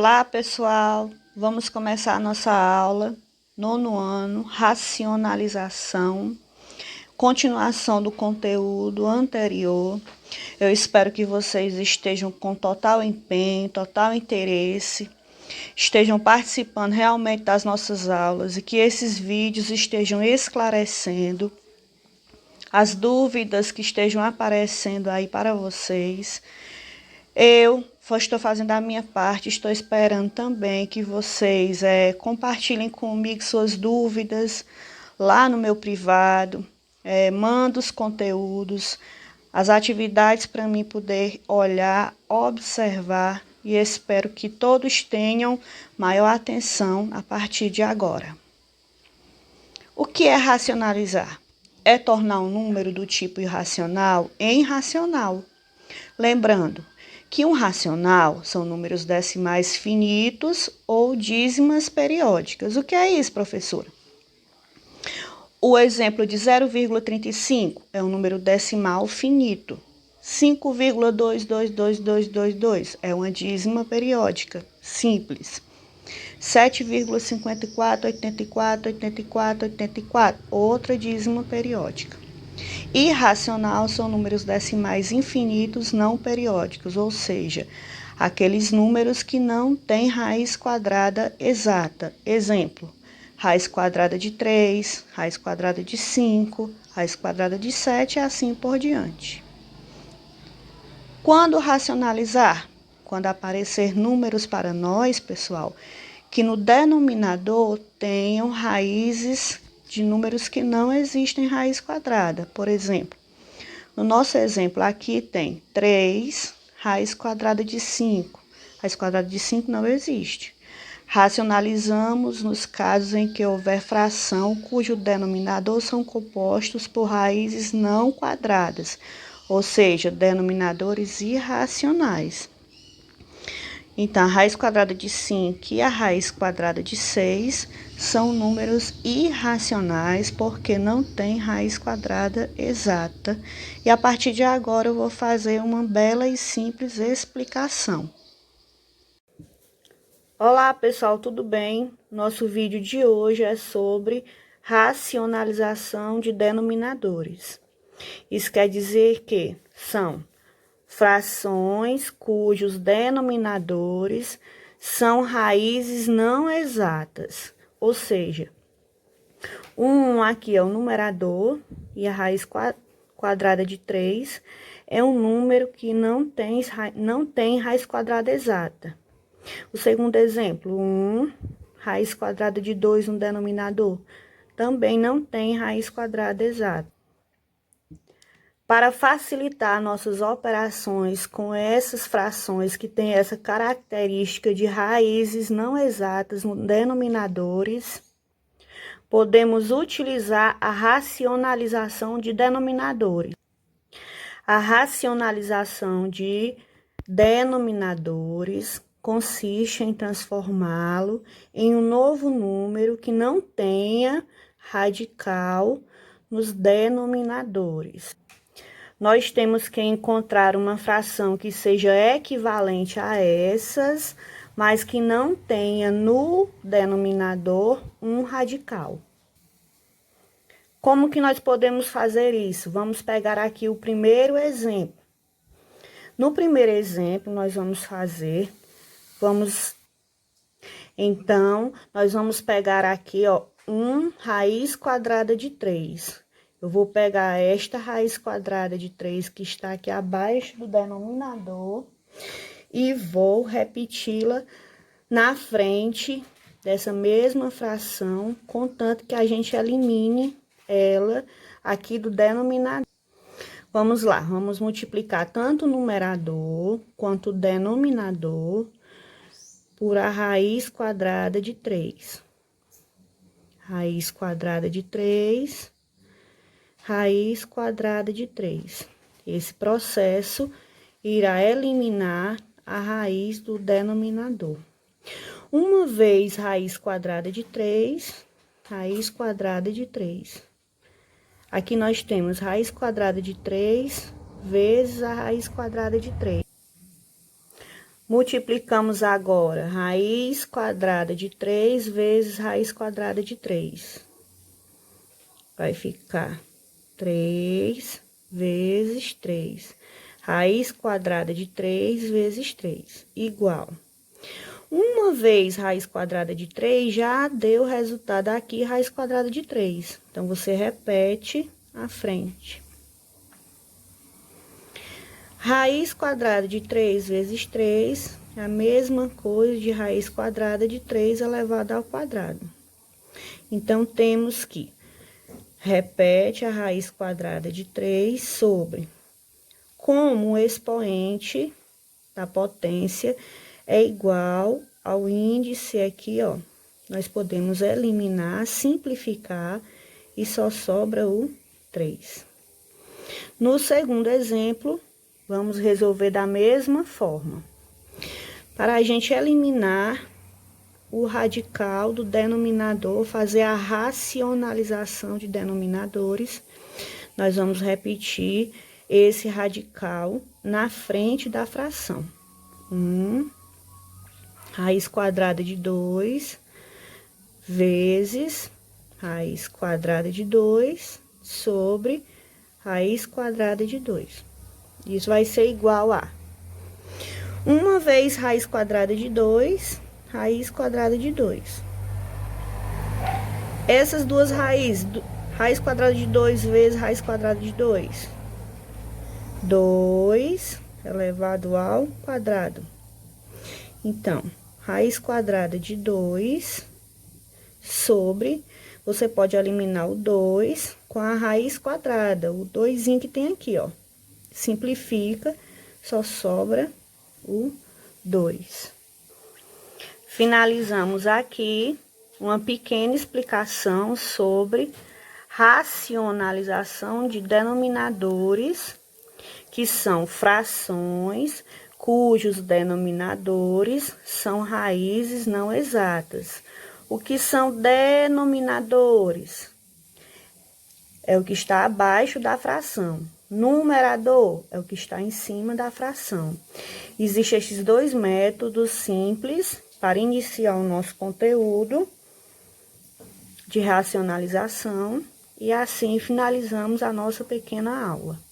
Olá, pessoal! Vamos começar a nossa aula, nono ano, racionalização, continuação do conteúdo anterior. Eu espero que vocês estejam com total empenho, total interesse, estejam participando realmente das nossas aulas e que esses vídeos estejam esclarecendo as dúvidas que estejam aparecendo aí para vocês. Eu estou fazendo a minha parte, estou esperando também que vocês compartilhem comigo suas dúvidas lá no meu privado, manda os conteúdos, as atividades para mim poder olhar, observar e espero que todos tenham maior atenção a partir de agora. O que é racionalizar? É tornar um número do tipo irracional em racional. Lembrando que um racional são números decimais finitos ou dízimas periódicas. O que é isso, professora? O exemplo de 0,35 é um número decimal finito. 5,22222 é uma dízima periódica simples. 7,54848484, outra dízima periódica. Irracional são números decimais infinitos não periódicos, ou seja, aqueles números que não têm raiz quadrada exata. Exemplo, raiz quadrada de 3, raiz quadrada de 5, raiz quadrada de 7 e assim por diante. Quando racionalizar? Quando aparecer números para nós, pessoal, que no denominador tenham raízes de números que não existem raiz quadrada. Por exemplo, no nosso exemplo aqui tem 3, raiz quadrada de 5. Raiz quadrada de 5 não existe. Racionalizamos nos casos em que houver fração cujo denominador são compostos por raízes não quadradas, ou seja, denominadores irracionais. Então, a raiz quadrada de 5 e a raiz quadrada de 6 são números irracionais porque não tem raiz quadrada exata. E a partir de agora eu vou fazer uma bela e simples explicação. Olá, pessoal, tudo bem? Nosso vídeo de hoje é sobre racionalização de denominadores. Isso quer dizer que são frações cujos denominadores são raízes não exatas, ou seja, aqui é o numerador e a raiz quadrada de 3 é um número que não tem raiz quadrada exata. O segundo exemplo, raiz quadrada de 2 no denominador, também não tem raiz quadrada exata. Para facilitar nossas operações com essas frações que têm essa característica de raízes não exatas nos denominadores, podemos utilizar a racionalização de denominadores. A racionalização de denominadores consiste em transformá-lo em um novo número que não tenha radical nos denominadores. Nós temos que encontrar uma fração que seja equivalente a essas, mas que não tenha no denominador um radical. Como que nós podemos fazer isso? Vamos pegar aqui o primeiro exemplo. No primeiro exemplo, nós vamos pegar aqui, ó, raiz quadrada de 3. Eu vou pegar esta raiz quadrada de 3 que está aqui abaixo do denominador e vou repeti-la na frente dessa mesma fração, contanto que a gente elimine ela aqui do denominador. Vamos lá, vamos multiplicar tanto o numerador quanto o denominador por a raiz quadrada de 3. Raiz quadrada de 3, raiz quadrada de 3. Esse processo irá eliminar a raiz do denominador. Uma vez raiz quadrada de 3, raiz quadrada de 3. Aqui nós temos raiz quadrada de 3 vezes a raiz quadrada de 3. Multiplicamos agora raiz quadrada de 3 vezes raiz quadrada de 3. Vai ficar 3 vezes 3. Raiz quadrada de 3 vezes 3, igual. Uma vez raiz quadrada de 3, já deu o resultado aqui, raiz quadrada de 3. Então, você repete a frente. Raiz quadrada de 3 vezes 3 é a mesma coisa de raiz quadrada de 3 elevado ao quadrado. Então, temos que repete a raiz quadrada de 3 sobre, como o expoente da potência é igual ao índice aqui, ó, nós podemos eliminar, simplificar e só sobra o 3. No segundo exemplo, vamos resolver da mesma forma. Para a gente eliminar o radical do denominador, fazer a racionalização de denominadores, nós vamos repetir esse radical na frente da fração. Raiz quadrada de 2 vezes raiz quadrada de 2 sobre raiz quadrada de 2. Isso vai ser igual a 1 vez raiz quadrada de 2, raiz quadrada de 2. Essas duas raízes, raiz quadrada de 2 vezes raiz quadrada de 2. 2 elevado ao quadrado. Então, raiz quadrada de 2 sobre, você pode eliminar o 2 com a raiz quadrada, o 2 que tem aqui, ó. Simplifica, só sobra o 2. Finalizamos aqui uma pequena explicação sobre racionalização de denominadores, que são frações cujos denominadores são raízes não exatas. O que são denominadores? É o que está abaixo da fração. Numerador é o que está em cima da fração. Existem esses dois métodos simples para iniciar o nosso conteúdo de racionalização e assim finalizamos a nossa pequena aula.